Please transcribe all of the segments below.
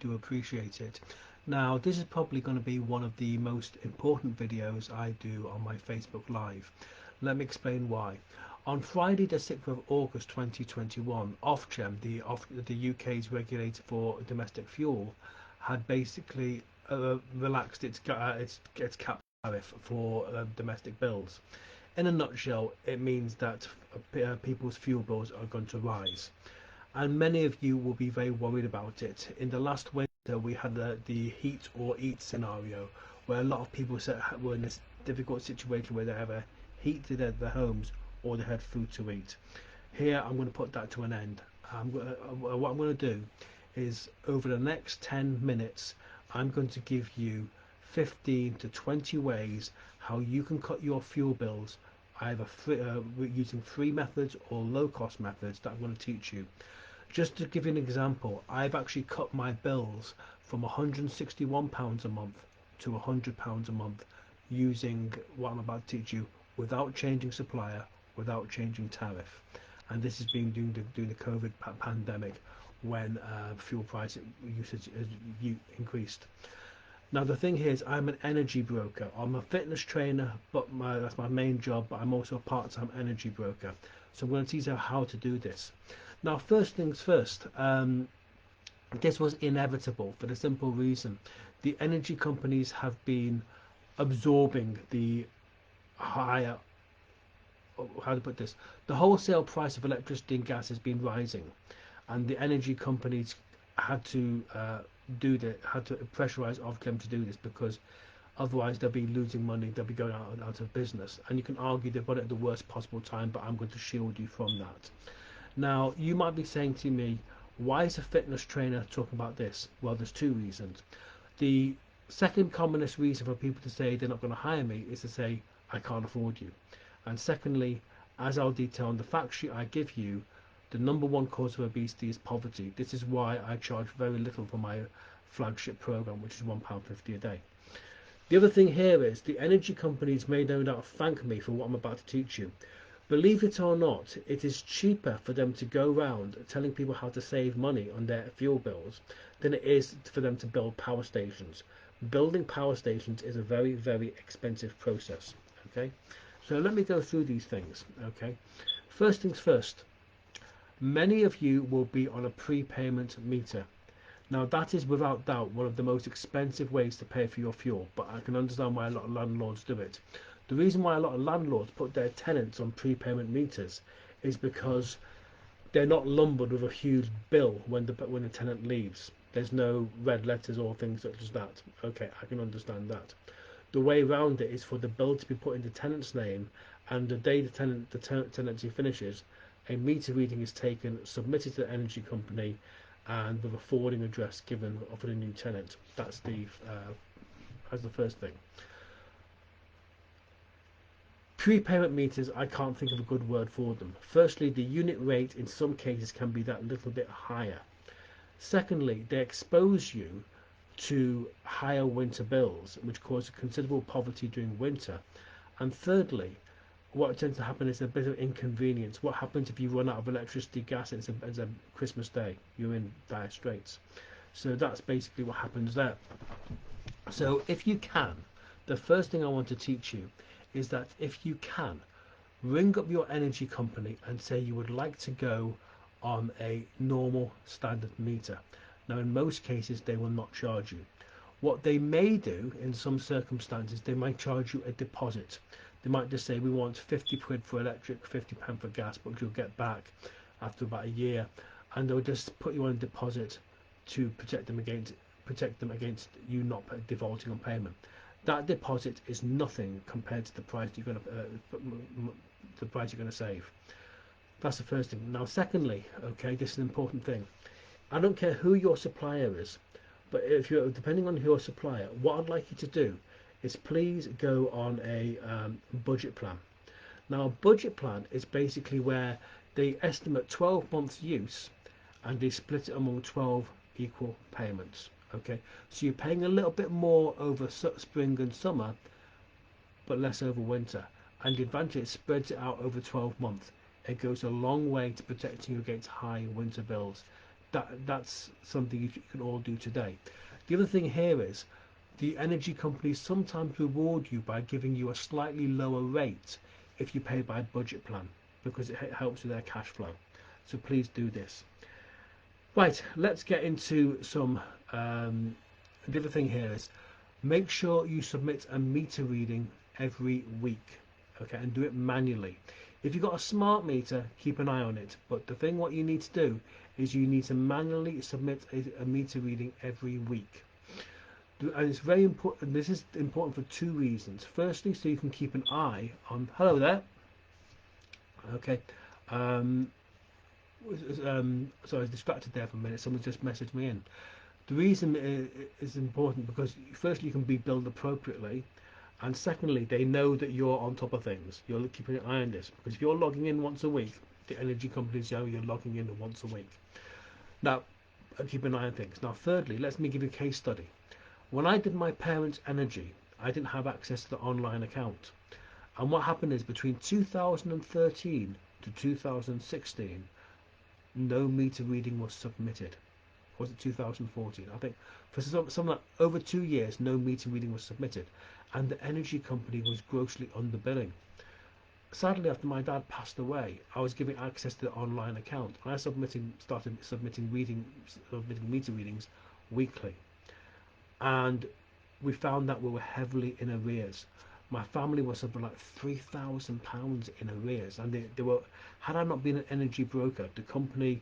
do appreciate it. Now, this is probably going to be one of the most important videos I do on my Facebook Live. Let me explain why. On Friday, the 6th of August 2021, Ofgem, the UK's regulator for domestic fuel, had basically relaxed its cap tariff for domestic bills. In a nutshell, it means that people's fuel bills are going to rise, and many of you will be very worried about it. In the last winter, we had the heat or eat scenario, where a lot of people were in this difficult situation where they either heated their homes or they had food to eat. Here, I'm going to put that to an end. What I'm going to do is, over the next 10 minutes, I'm going to give you 15 to 20 ways how you can cut your fuel bills, either using free methods or low-cost methods that I'm going to teach you. Just to give you an example, I've actually cut my bills from £161 a month to £100 a month using what I'm about to teach you, without changing supplier, without changing tariff. And this has been during the COVID pandemic, when fuel price usage has increased. Now the thing here is, I'm an energy broker. I'm a fitness trainer, but that's my main job, but I'm also a part-time energy broker. So I'm going to teach you how to do this. Now, first things first, this was inevitable for the simple reason the energy companies have been absorbing the higher, how to put this, the wholesale price of electricity and gas has been rising, and the energy companies had to had to pressurize Ofgem to do this, because otherwise they'll be losing money, they'll be going out of business. And you can argue they've got it at the worst possible time, but I'm going to shield you from that. Now, you might be saying to me, why is a fitness trainer talking about this? Well, there's two reasons. The second commonest reason for people to say they're not going to hire me is to say, I can't afford you. And secondly, as I'll detail on the fact sheet I give you, the number one cause of obesity is poverty. This is why I charge very little for my flagship program, which is £1.50 a day. The other thing here is, the energy companies may no doubt thank me for what I'm about to teach you. Believe it or not, it is cheaper for them to go around telling people how to save money on their fuel bills than it is for them to build power stations. Building power stations is a very, very expensive process. Okay, so let me go through these things. Okay, first things first, many of you will be on a prepayment meter. Now, that is without doubt one of the most expensive ways to pay for your fuel, but I can understand why a lot of landlords do it. The reason why a lot of landlords put their tenants on prepayment meters is because they're not lumbered with a huge bill when the tenant leaves. There's no red letters or things such as that. Okay, I can understand that. The way around it is for the bill to be put in the tenant's name, and the day the tenancy finishes, a meter reading is taken, submitted to the energy company, and with a forwarding address given for the new tenant. That's the first thing. Prepayment meters, I can't think of a good word for them. Firstly, the unit rate in some cases can be that little bit higher. Secondly, they expose you to higher winter bills, which cause considerable poverty during winter. And thirdly, what tends to happen is a bit of inconvenience. What happens if you run out of electricity, gas, and it's a Christmas day? You're in dire straits. So that's basically what happens there. So if you can, the first thing I want to teach you is that if you can, ring up your energy company and say you would like to go on a normal standard meter. Now, in most cases, they will not charge you. What they may do in some circumstances, they might charge you a deposit. They might just say, we want 50 quid for electric, 50 pound for gas, but you'll get back after about a year. And they'll just put you on a deposit to protect them against you not defaulting on payment. That deposit is nothing compared to the price you're going to save. That's the first thing. Now, secondly, okay, this is an important thing. I don't care who your supplier is, but if you're depending on your supplier, what I'd like you to do is please go on a budget plan. Now, a budget plan is basically where they estimate 12 months use and they split it among 12 equal payments. Okay, so you're paying a little bit more over spring and summer, but less over winter. And the advantage, it spreads it out over 12 months. It goes a long way to protecting you against high winter bills. that's something you can all do today. The other thing here is the energy companies sometimes reward you by giving you a slightly lower rate if you pay by budget plan, because it helps with their cash flow. So please do this. Right, let's get into some. The other thing here is make sure you submit a meter reading every week, okay, and do it manually. If you've got a smart meter, keep an eye on it. But the thing what you need to do is you need to manually submit a meter reading every week. And it's very important. This is important for two reasons. Firstly, so you can keep an eye on. Hello there. Okay. So I was distracted there for a minute. Someone just messaged me in. The reason is important because firstly you can be billed appropriately, and secondly they know that you're on top of things. You're keeping an eye on this because if you're logging in once a week, the energy companies know you're logging in once a week. Now, keep an eye on things. Now, thirdly, let me give you a case study. When I did my parents' energy, I didn't have access to the online account, and what happened is between 2013 to 2016, no meter reading was submitted. Was it 2014? I think for some like over 2 years, no meter reading was submitted, and the energy company was grossly underbilling. Sadly, after my dad passed away, I was given access to the online account, and I started submitting meter readings weekly, and we found that we were heavily in arrears. My family was something like £3,000 in arrears, and they were. Had I not been an energy broker, the company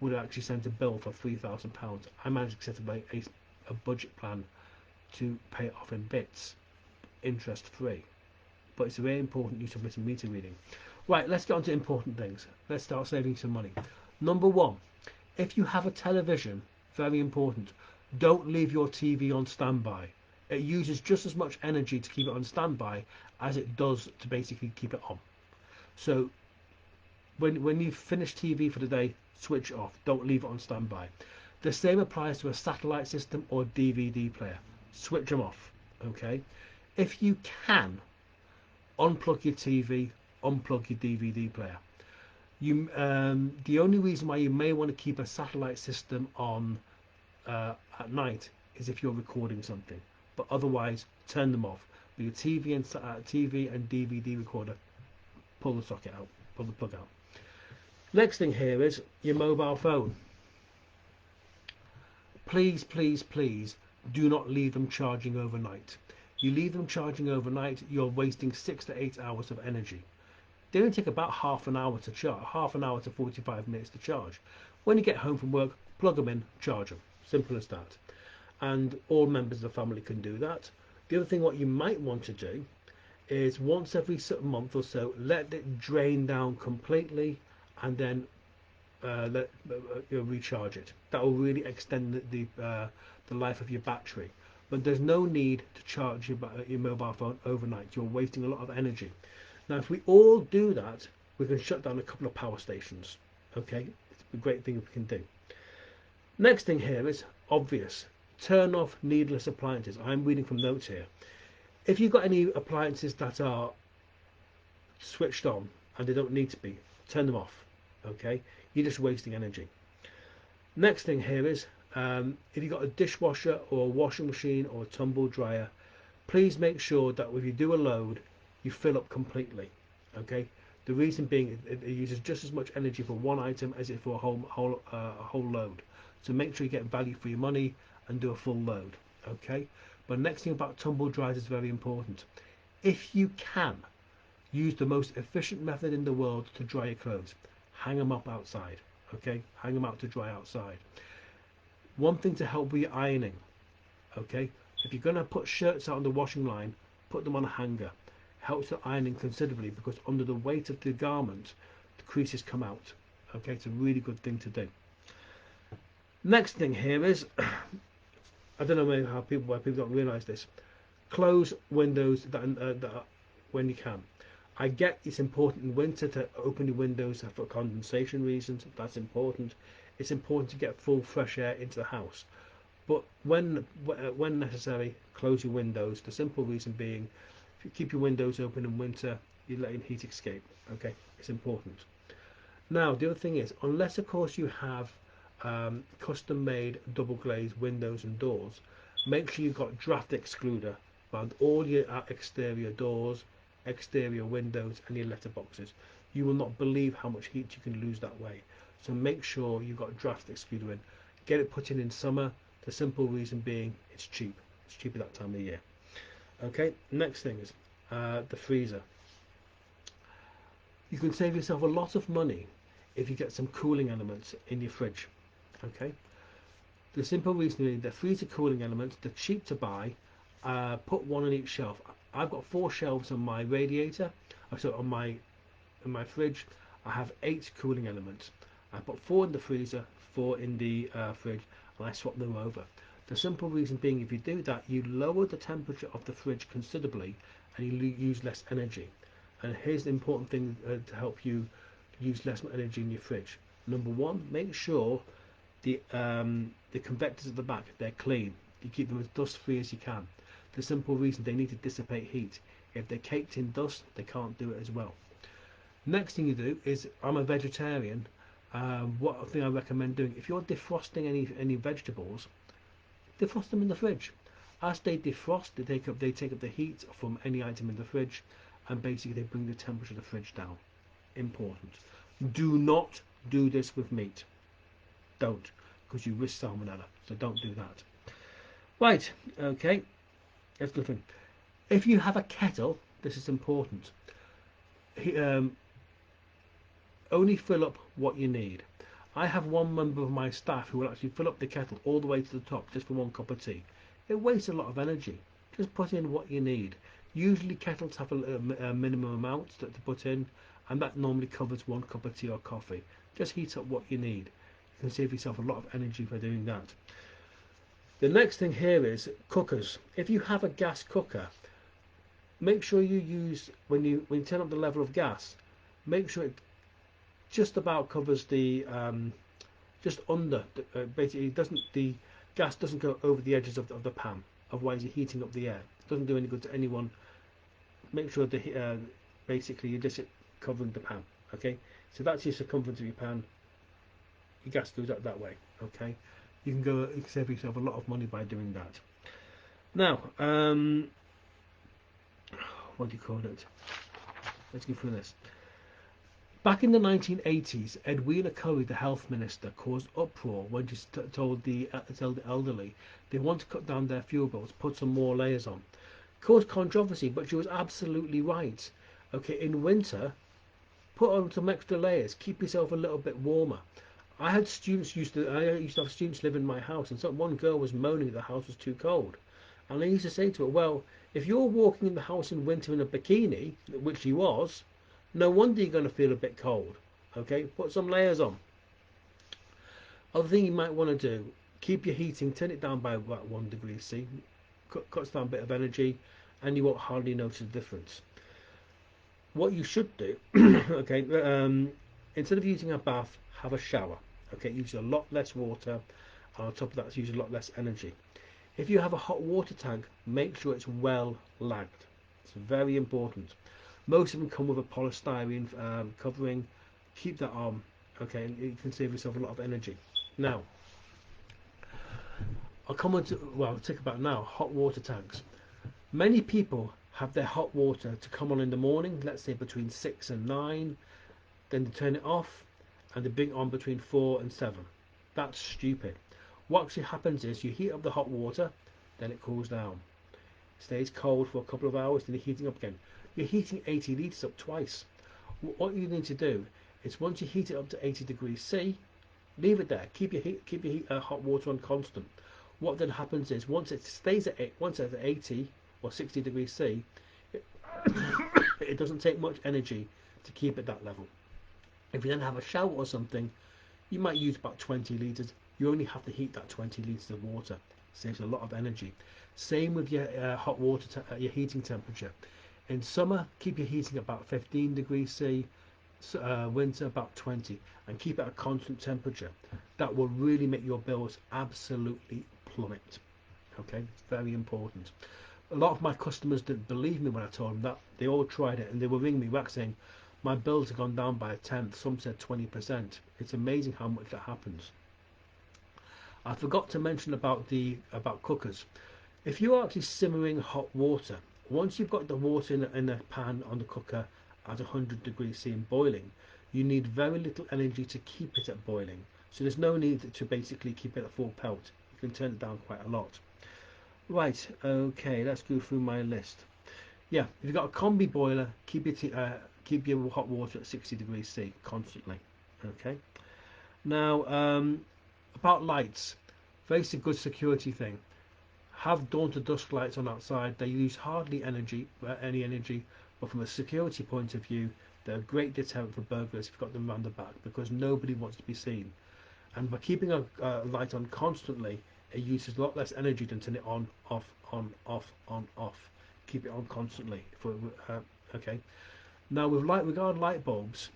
would actually send a bill for £3,000. I managed to set up a budget plan to pay it off in bits, interest free. But it's very important you submit a meter reading. Right, let's get on to important things. Let's start saving some money. Number one, if you have a television, very important, don't leave your TV on standby. It uses just as much energy to keep it on standby as it does to basically keep it on. So when you finish TV for the day, switch it off. Don't leave it on standby. The same applies to a satellite system or DVD player. Switch them off. Okay. If you can, unplug your TV, unplug your DVD player. The only reason why you may want to keep a satellite system on at night is if you're recording something. But otherwise, turn them off. With your TV and DVD recorder, pull the socket out, pull the plug out. Next thing here is your mobile phone. Please, please, please do not leave them charging overnight. You leave them charging overnight, you're wasting 6 to 8 hours of energy. They only take about half an hour to charge, half an hour to 45 minutes to charge. When you get home from work, plug them in, charge them. Simple as that. And all members of the family can do that. The other thing what you might want to do is once every month or so, let it drain down completely, and then recharge it. That will really extend the life of your battery. But there's no need to charge your mobile phone overnight. You're wasting a lot of energy. Now, if we all do that, we can shut down a couple of power stations. Okay, it's a great thing we can do. Next thing here is obvious. Turn off needless appliances. I'm reading from notes here. If you've got any appliances that are switched on and they don't need to be, turn them off. Okay, you're just wasting energy. Next thing here is if you've got a dishwasher or a washing machine or a tumble dryer, please make sure that if you do a load, you fill up completely. Okay, the reason being it uses just as much energy for one item as it for a whole load. So make sure you get value for your money and do a full load. Okay, but next thing about tumble dryers is very important. If you can, use the most efficient method in the world to dry your clothes. Hang them up outside. Okay, hang them out to dry outside. One thing to help with your ironing. Okay, if you're going to put shirts out on the washing line, put them on a hanger. Helps with ironing considerably because under the weight of the garment, the creases come out. Okay, it's a really good thing to do. Next thing here is, I don't know why people don't realise this. Close windows when you can. I get it's important in winter to open your windows for condensation reasons. That's important. It's important to get full fresh air into the house. But when necessary, close your windows. The simple reason being, if you keep your windows open in winter, you're letting heat escape. Okay, it's important. Now, the other thing is, unless of course you have custom made double glazed windows and doors, make sure you've got draft excluder around all your exterior doors, exterior windows and your letterboxes. You will not believe how much heat you can lose that way. So make sure you've got draft excluder in. Get it put in summer. The simple reason being it's cheap. It's cheaper that time of year. Okay, next thing is the freezer. You can save yourself a lot of money if you get some cooling elements in your fridge. Okay, the simple reason is the freezer cooling elements, they're cheap to buy. Put one on each shelf. I've got 4 shelves on my radiator, so on my fridge. I have 8 cooling elements. I put 4 in the freezer, 4 in the fridge, and I swap them over. The simple reason being, if you do that, you lower the temperature of the fridge considerably and you use less energy. And here's the important thing to help you use less energy in your fridge. Number one, make sure the convectors at the back, they're clean. You keep them as dust free as you can. The simple reason, they need to dissipate heat. If they're caked in dust, they can't do it as well. Next thing you do is, I'm a vegetarian. What thing I recommend doing, if you're defrosting any vegetables, defrost them in the fridge. As they defrost, they take up the heat from any item in the fridge, and basically they bring the temperature of the fridge down. Important. Do not do this with meat. Don't, because you risk salmonella. So don't do that. Right. Okay. That's the thing. If you have a kettle, this is important. Only fill up what you need. I have one member of my staff who will actually fill up the kettle all the way to the top just for 1 cup of tea. It wastes a lot of energy. Just put in what you need. Usually kettles have a minimum amount to put in, and that normally covers 1 cup of tea or coffee. Just heat up what you need. You can save yourself a lot of energy for doing that. The next thing here is cookers. If you have a gas cooker, make sure you use, when you turn up the level of gas, make sure it just about covers the just under basically the gas doesn't go over the edges of the pan, otherwise you're heating up the air. It doesn't do any good to anyone. Make sure the basically you're just covering the pan. Okay, so that's your circumference of your pan. Your gas goes up that way. Okay, you can save yourself a lot of money by doing that. Now what do you call it, let's go through this. Back in the 1980s, Edwina Currie, the health minister, caused uproar when she told the elderly they want to cut down their fuel bills, put some more layers on. Caused controversy, but she was absolutely right. Okay, in winter, put on some extra layers, keep yourself a little bit warmer. I used to have students live in my house, and one girl was moaning the house was too cold. And I used to say to her, well, if you're walking in the house in winter in a bikini, which she was, no wonder you're going to feel a bit cold. Okay, put some layers on. Other thing you might want to do, keep your heating, turn it down by about 1 degree C. Cuts down a bit of energy, and you won't hardly notice the difference. What you should do, okay, instead of using a bath, have a shower. Okay, use a lot less water, and on top of that, use a lot less energy. If you have a hot water tank, make sure it's well lagged. It's very important. Most of them come with a polystyrene covering. Keep that on, okay, and you can save yourself a lot of energy. Now, I'll come on to, well, think about now, hot water tanks. Many people have their hot water to come on in the morning, let's say between 6 and 9, then they turn it off, and they bring it on between 4 and 7. That's stupid. What actually happens is you heat up the hot water, then it cools down. It stays cold for a couple of hours, then you're heating up again. You're heating 80 litres up twice. What you need to do is, once you heat it up to 80 degrees C, leave it there. Keep your hot water on constant. What then happens is, once it's at 80 or 60 degrees C, it doesn't take much energy to keep it that level. If you then have a shower or something, you might use about 20 litres. You only have to heat that 20 litres of water. Saves a lot of energy. Same with your hot water, your heating temperature. In summer, keep your heating about 15 degrees C, winter about 20, and keep it at a constant temperature. That will really make your bills absolutely plummet. Okay, it's very important. A lot of my customers didn't believe me when I told them that. They all tried it, and they were ringing me back saying, my bills have gone down by 1/10, some said 20%. It's amazing how much that happens. I forgot to mention about cookers. If you are actually simmering hot water, once you've got the water in a pan on the cooker at 100 degrees C and boiling, you need very little energy to keep it at boiling. So there's no need to basically keep it at full pelt. You can turn it down quite a lot. Right, okay, let's go through my list. Yeah, if you've got a combi boiler, keep your hot water at 60 degrees C constantly. Okay. Now, about lights, very good security thing. Have dawn to dusk lights on outside. They use hardly any energy, but from a security point of view, they're a great deterrent for burglars if you've got them round the back, because nobody wants to be seen. And by keeping a light on constantly, it uses a lot less energy than turn it on, off, on, off, on, off. Keep it on constantly. Okay. Now, with regarding light bulbs,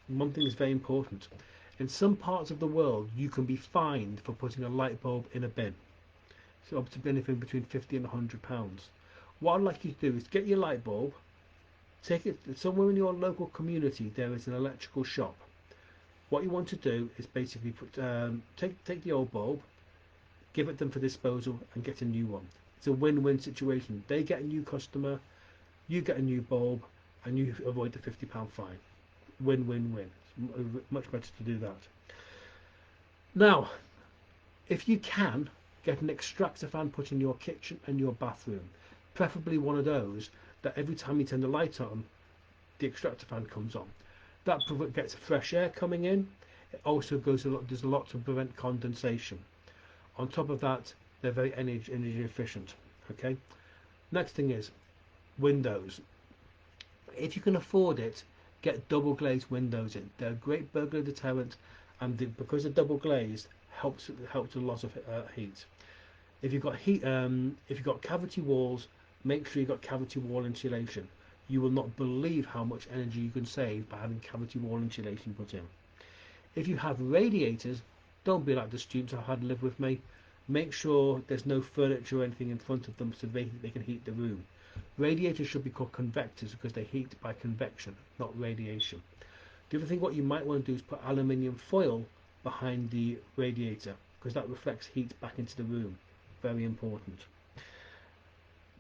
one thing is very important. In some parts of the world, you can be fined for putting a light bulb in a bin. So up to anything between 50 and £100. What I'd like you to do is get your light bulb, take it somewhere in your local community. There is an electrical shop. What you want to do is basically take the old bulb, give it them for disposal, and get a new one. It's a win-win situation. They get a new customer, you get a new bulb, and you avoid the £50 fine. Win-win-win. It's much better to do that. Now, if you can, get an extractor fan put in your kitchen and your bathroom. Preferably one of those that every time you turn the light on, the extractor fan comes on. That gets fresh air coming in. It also does a lot to prevent condensation. On top of that, they're very energy efficient. Okay. Next thing is windows. If you can afford it, get double glazed windows in. They're a great burglar deterrent, and because they're double glazed, helps a lot of heat. If you've got cavity walls, make sure you've got cavity wall insulation. You will not believe how much energy you can save by having cavity wall insulation put in. If you have radiators, don't be like the students I've had live with me. Make sure there's no furniture or anything in front of them so they can heat the room. Radiators should be called convectors because they heat by convection, not radiation. The other thing what you might want to do is put aluminium foil behind the radiator because that reflects heat back into the room. Very important.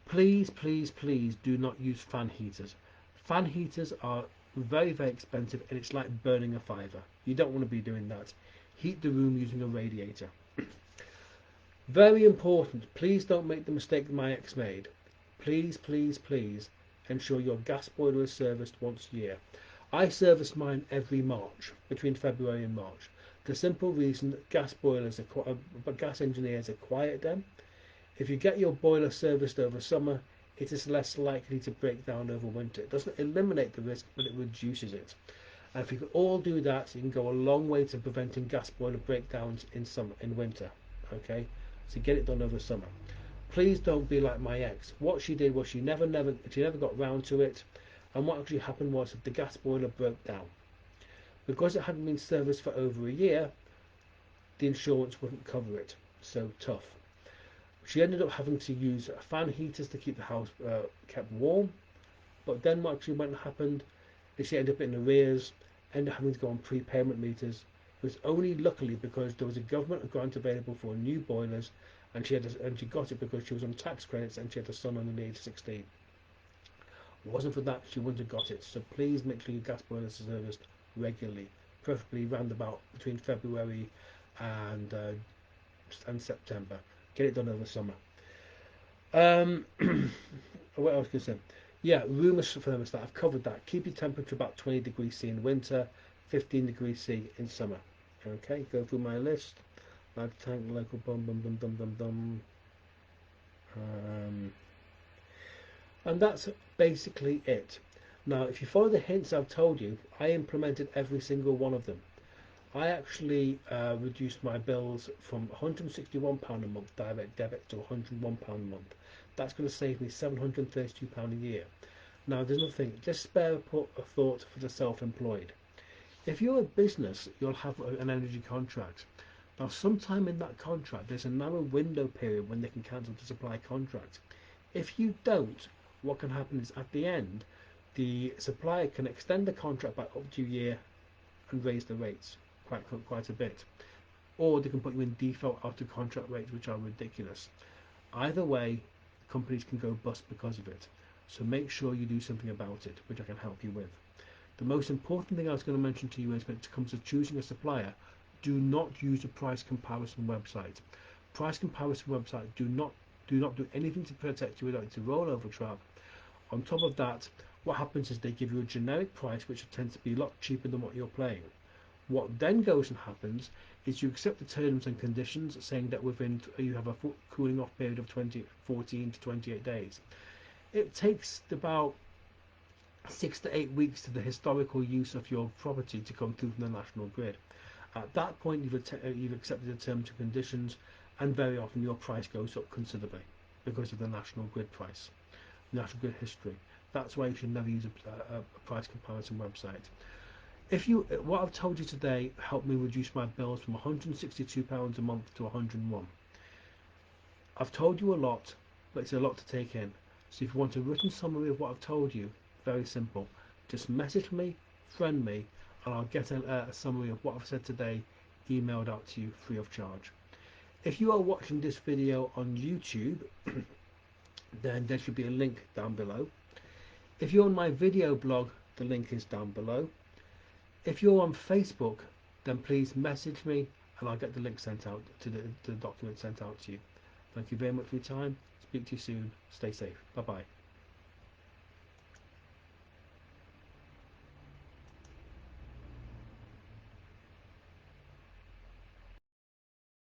Please, please, please do not use fan heaters. Fan heaters are very, very expensive and it's like burning a fiver. You don't want to be doing that. Heat the room using a radiator. Very important, please don't make the mistake that my ex made. Please, please, please ensure your gas boiler is serviced once a year. I service mine every March, between February and March. The simple reason that gas engineers are quiet then. If you get your boiler serviced over summer, it is less likely to break down over winter. It doesn't eliminate the risk, but it reduces it. And if you can all do that, you can go a long way to preventing gas boiler breakdowns in winter. Okay, so get it done over summer. Please don't be like my ex. What she did was she never got round to it, and what actually happened was that the gas boiler broke down. Because it hadn't been serviced for over a year, the insurance wouldn't cover it. So tough. She ended up having to use fan heaters to keep the house kept warm, but then what happened is she ended up in arrears, ended up having to go on prepayment meters. It was only luckily because there was a government grant available for new boilers, and she got it because she was on tax credits and she had a son under the age of 16. If it wasn't for that, she wouldn't have got it. So please make sure your gas boilers are serviced regularly, preferably round about between February and September. Get it done over summer. What else can I say? Yeah, room thermostat. I've covered that. Keep your temperature about 20 degrees C in winter, 15 degrees C in summer. Okay, go through my list. Large tank, local and that's basically it. Now, if you follow the hints I've told you, I implemented every single one of them. I actually reduced my bills from £161 a month direct debit to £101 a month. That's going to save me £732 a year. Now, there's nothing. Just spare a thought for the self-employed. If you're a business, you'll have an energy contract. Now, sometime in that contract, there's a narrow window period when they can cancel the supply contract. If you don't, what can happen is at the end, the supplier can extend the contract by up to a year and raise the rates quite a bit. or they can put you in default out of contract rates, which are ridiculous. Either way, companies can go bust because of it. So make sure you do something about it, which I can help you with. The most important thing I was going to mention to you is when it comes to choosing a supplier, do not use a price comparison website. Price comparison websites do not do anything to protect you without it's a rollover trap. On top of that, what happens is they give you a generic price which tends to be a lot cheaper than what you're paying. What then goes and happens is you accept the terms and conditions saying that within you have a cooling off period of 14 to 28 days. It takes about 6 to 8 weeks to the historical use of your property to come through from the national grid. At that point, you've accepted the terms and conditions, and very often your price goes up considerably because of the national grid price, national grid history. That's why you should never use a price comparison website. What I've told you today helped me reduce my bills from £162 a month to 101. I've told you a lot, but it's a lot to take in. So if you want a written summary of what I've told you, very simple. Just message me, friend me, and I'll get a summary of what I've said today emailed out to you free of charge. If you are watching this video on YouTube, then there should be a link down below. If you're on my video blog, the link is down below. If you're on Facebook, then please message me and I'll get the link sent out to the document sent out to you. Thank you very much for your time. Speak to you soon. Stay safe. Bye bye.